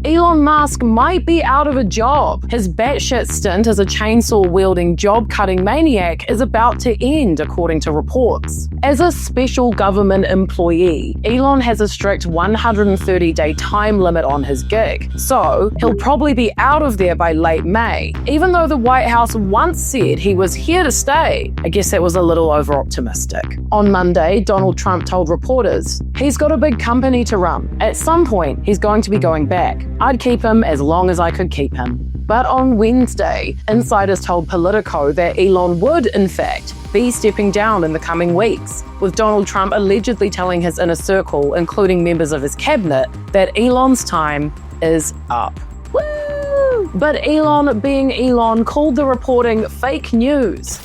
Elon Musk might be out of a job. His batshit stint as a chainsaw-wielding, job-cutting maniac is about to end, according to reports. As a special government employee, Elon has a strict 130-day time limit on his gig, so he'll probably be out of there by late May, even though the White House once said he was here to stay. I guess that was a little over-optimistic. On Monday, Donald Trump told reporters, he's got a big company to run. At some point, he's going to be going back. I'd keep him as long as I could keep him. But on Wednesday, insiders told Politico that Elon would, in fact, be stepping down in the coming weeks, with Donald Trump allegedly telling his inner circle, including members of his cabinet, that Elon's time is up. Woo! But Elon, being Elon, called the reporting fake news.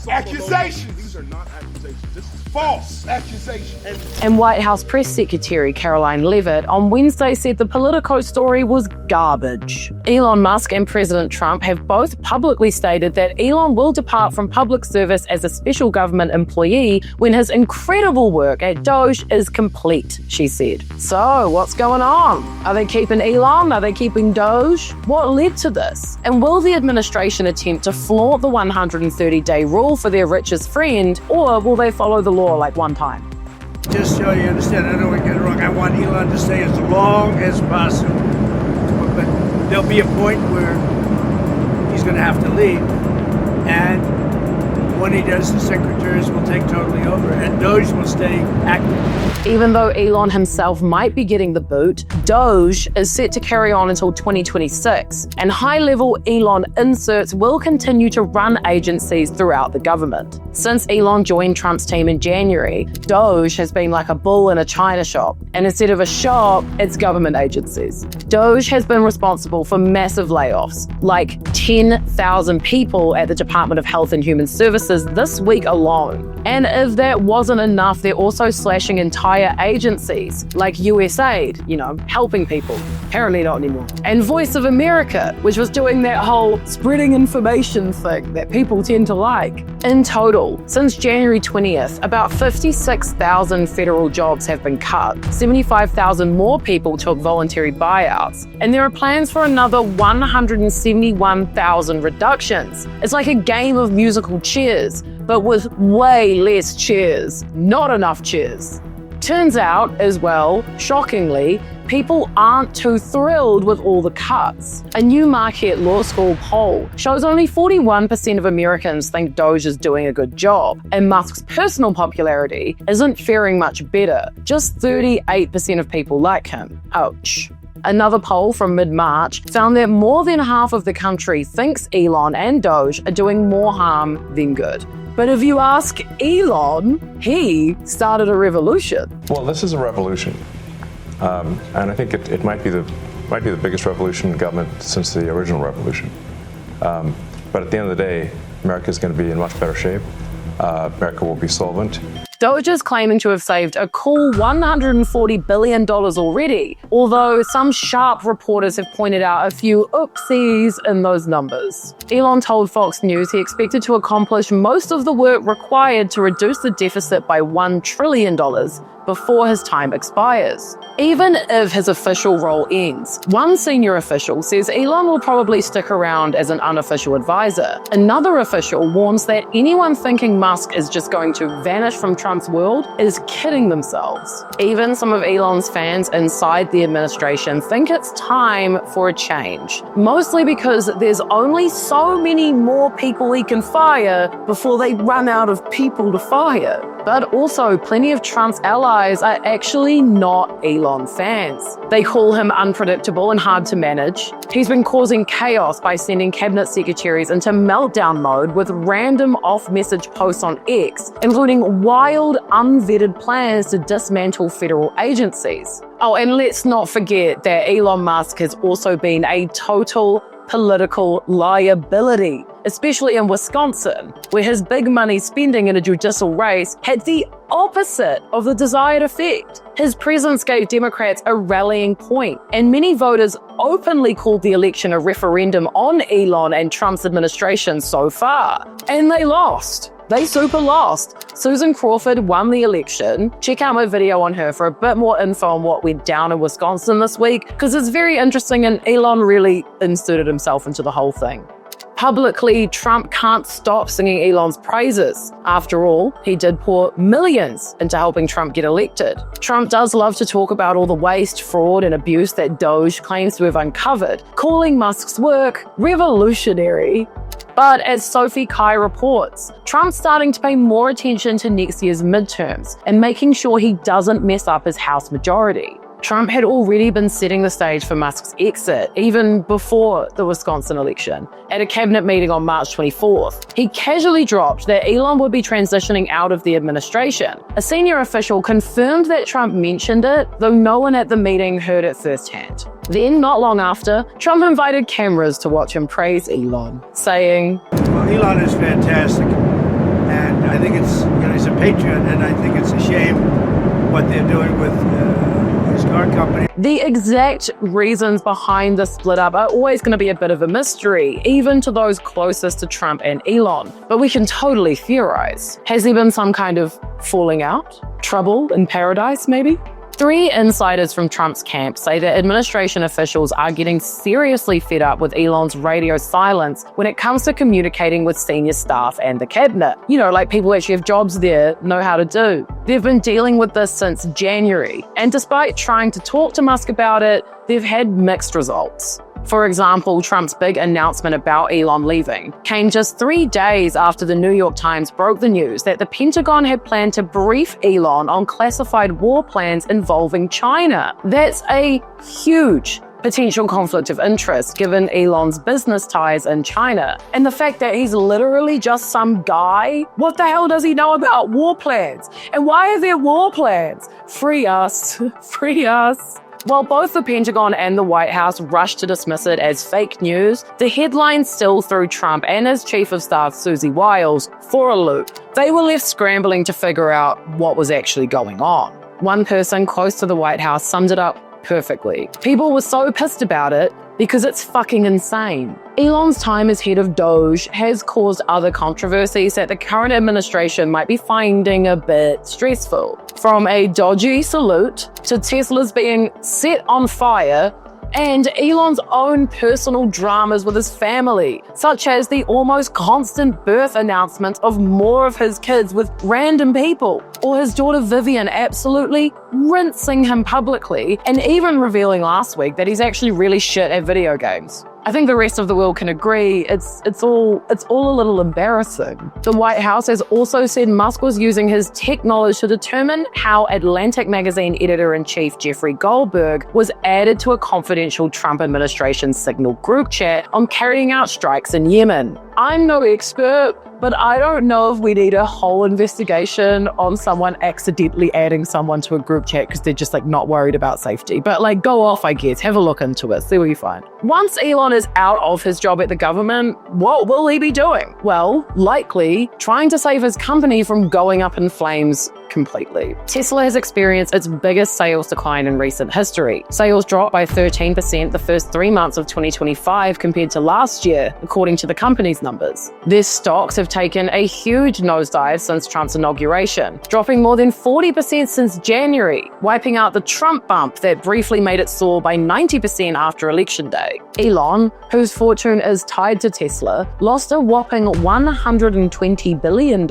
Accusations! These are not accusations. This is false accusations. And White House Press Secretary Karoline Leavitt on Wednesday said the Politico story was garbage. Elon Musk and President Trump have both publicly stated that Elon will depart from public service as a special government employee when his incredible work at DOGE is complete, she said. So, what's going on? Are they keeping Elon? Are they keeping DOGE? What led to this? And will the administration attempt to flaunt the 130-day rule for their richest friend, or will they follow the law like one time? Just so you understand, I don't want to get it wrong. I want Elon to stay as long as possible. But there'll be a point where he's going to have to leave. And when he does, the secretaries will take totally over and DOGE will stay active. Even though Elon himself might be getting the boot, DOGE is set to carry on until 2026, and high-level Elon inserts will continue to run agencies throughout the government. Since Elon joined Trump's team in January, DOGE has been like a bull in a china shop, and instead of a shop, it's government agencies. DOGE has been responsible for massive layoffs, like 10,000 people at the Department of Health and Human Services this week alone. And if that wasn't enough, they're also slashing entire agencies, like USAID, helping people. Apparently not anymore. And Voice of America, which was doing that whole spreading information thing that people tend to like. In total, since January 20th, about 56,000 federal jobs have been cut. 75,000 more people took voluntary buyouts. And there are plans for another 171,000 reductions. It's like a game of musical chairs, but with way less chairs. Not enough chairs. Turns out, as well, shockingly, people aren't too thrilled with all the cuts. A new Marquette Law School poll shows only 41% of Americans think DOGE is doing a good job, and Musk's personal popularity isn't faring much better. Just 38% of people like him. Ouch. Another poll from mid-March found that more than half of the country thinks Elon and DOGE are doing more harm than good. But if you ask Elon, he started a revolution. Well, this is a revolution, and I think it might be the biggest revolution in government since the original revolution. But at the end of the day, America is going to be in much better shape. America will be solvent. DOGE is claiming to have saved a cool $140 billion already, although some sharp reporters have pointed out a few oopsies in those numbers. Elon told Fox News he expected to accomplish most of the work required to reduce the deficit by $1 trillion before his time expires. Even if his official role ends, one senior official says Elon will probably stick around as an unofficial advisor. Another official warns that anyone thinking Musk is just going to vanish from Trump's world is kidding themselves. Even some of Elon's fans inside the administration think it's time for a change, mostly because there's only so many more people he can fire before they run out of people to fire. But also, plenty of Trump's allies are actually not Elon fans. They call him unpredictable and hard to manage. He's been causing chaos by sending cabinet secretaries into meltdown mode with random off-message posts on X, including wild, unvetted plans to dismantle federal agencies. Oh, and let's not forget that Elon Musk has also been a total political liability, especially in Wisconsin, where his big money spending in a judicial race had the opposite of the desired effect. His presence gave Democrats a rallying point, and many voters openly called the election a referendum on Elon and Trump's administration so far. And they lost. They super lost. Susan Crawford won the election. Check out my video on her for a bit more info on what went down in Wisconsin this week, because it's very interesting and Elon really inserted himself into the whole thing. Publicly, Trump can't stop singing Elon's praises. After all, he did pour millions into helping Trump get elected. Trump does love to talk about all the waste, fraud, and abuse that DOGE claims to have uncovered, calling Musk's work revolutionary. But as Sophie Kai reports, Trump's starting to pay more attention to next year's midterms and making sure he doesn't mess up his House majority. Trump had already been setting the stage for Musk's exit, even before the Wisconsin election. At a cabinet meeting on March 24th, he casually dropped that Elon would be transitioning out of the administration. A senior official confirmed that Trump mentioned it, though no one at the meeting heard it firsthand. Then, not long after, Trump invited cameras to watch him praise Elon, saying, Well, Elon is fantastic, and I think he's a patriot, and I think it's a shame what they're doing with his car company. The exact reasons behind the split up are always going to be a bit of a mystery, even to those closest to Trump and Elon. But we can totally theorize. Has there been some kind of falling out? Trouble in paradise, maybe? 3 insiders from Trump's camp say that administration officials are getting seriously fed up with Elon's radio silence when it comes to communicating with senior staff and the cabinet. You know, like people who actually have jobs there know how to do. They've been dealing with this since January, and despite trying to talk to Musk about it, they've had mixed results. For example, Trump's big announcement about Elon leaving came just 3 days after the New York Times broke the news that the Pentagon had planned to brief Elon on classified war plans involving China. That's a huge potential conflict of interest given Elon's business ties in China. And the fact that he's literally just some guy, what the hell does he know about war plans? And why are there war plans? Free us, free us. While both the Pentagon and the White House rushed to dismiss it as fake news, the headlines still threw Trump and his chief of staff, Susie Wiles, for a loop. They were left scrambling to figure out what was actually going on. One person close to the White House summed it up perfectly. People were so pissed about it because it's fucking insane. Elon's time as head of DOGE has caused other controversies that the current administration might be finding a bit stressful. From a dodgy salute to Tesla's being set on fire, and Elon's own personal dramas with his family, such as the almost constant birth announcement of more of his kids with random people, or his daughter Vivian absolutely rinsing him publicly, and even revealing last week that he's actually really shit at video games. I think the rest of the world can agree it's all a little embarrassing. The White House has also said Musk was using his tech knowledge to determine how Atlantic magazine editor-in-chief Jeffrey Goldberg was added to a confidential Trump administration Signal group chat on carrying out strikes in Yemen. I'm no expert, but I don't know if we need a whole investigation on someone accidentally adding someone to a group chat because they're just not worried about safety. But go off, I guess. Have a look into it. See what you find. Once Elon is out of his job at the government, what will he be doing? Well, likely trying to save his company from going up in flames completely. Tesla has experienced its biggest sales decline in recent history. Sales dropped by 13% the first 3 months of 2025 compared to last year, according to the company's numbers. Their stocks have taken a huge nosedive since Trump's inauguration, dropping more than 40% since January, wiping out the Trump bump that briefly made it soar by 90% after Election Day. Elon, whose fortune is tied to Tesla, lost a whopping $120 billion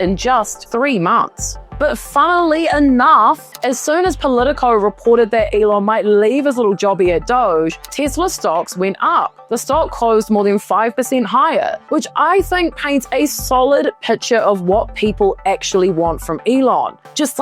in just 3 months. But funnily enough, as soon as Politico reported that Elon might leave his little jobby at DOGE, Tesla stocks went up. The stock closed more than 5% higher, which I think paints a solid picture of what people actually want from Elon. Just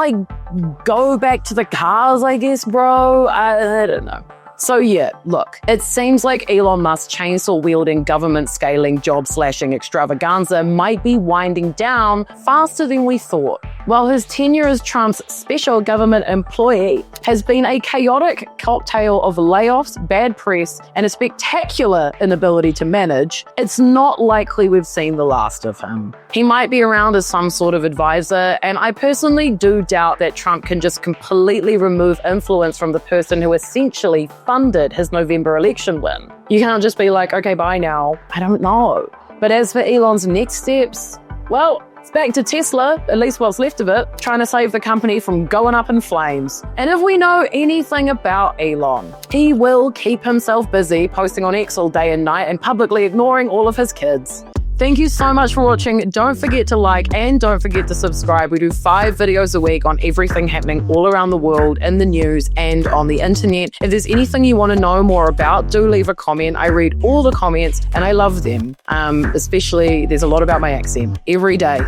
go back to the cars, I guess, bro. I don't know. So yeah, look, it seems like Elon Musk's chainsaw-wielding, government-scaling, job-slashing extravaganza might be winding down faster than we thought. While his tenure as Trump's special government employee has been a chaotic cocktail of layoffs, bad press, and a spectacular inability to manage, it's not likely we've seen the last of him. He might be around as some sort of advisor, and I personally do doubt that Trump can just completely remove influence from the person who essentially funded his November election win. You can't just be like, okay, bye now. I don't know. But as for Elon's next steps, well, It's back to Tesla, at least what's left of it, trying to save the company from going up in flames. And if we know anything about Elon, he will keep himself busy posting on X all day and night and publicly ignoring all of his kids. Thank you so much for watching. Don't forget to like and don't forget to subscribe. We do 5 videos a week on everything happening all around the world, in the news and on the internet. If there's anything you want to know more about, do leave a comment. I read all the comments and I love them. Especially, there's a lot about my accent every day.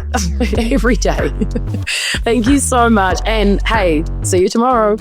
Every day. Thank you so much. And hey, see you tomorrow.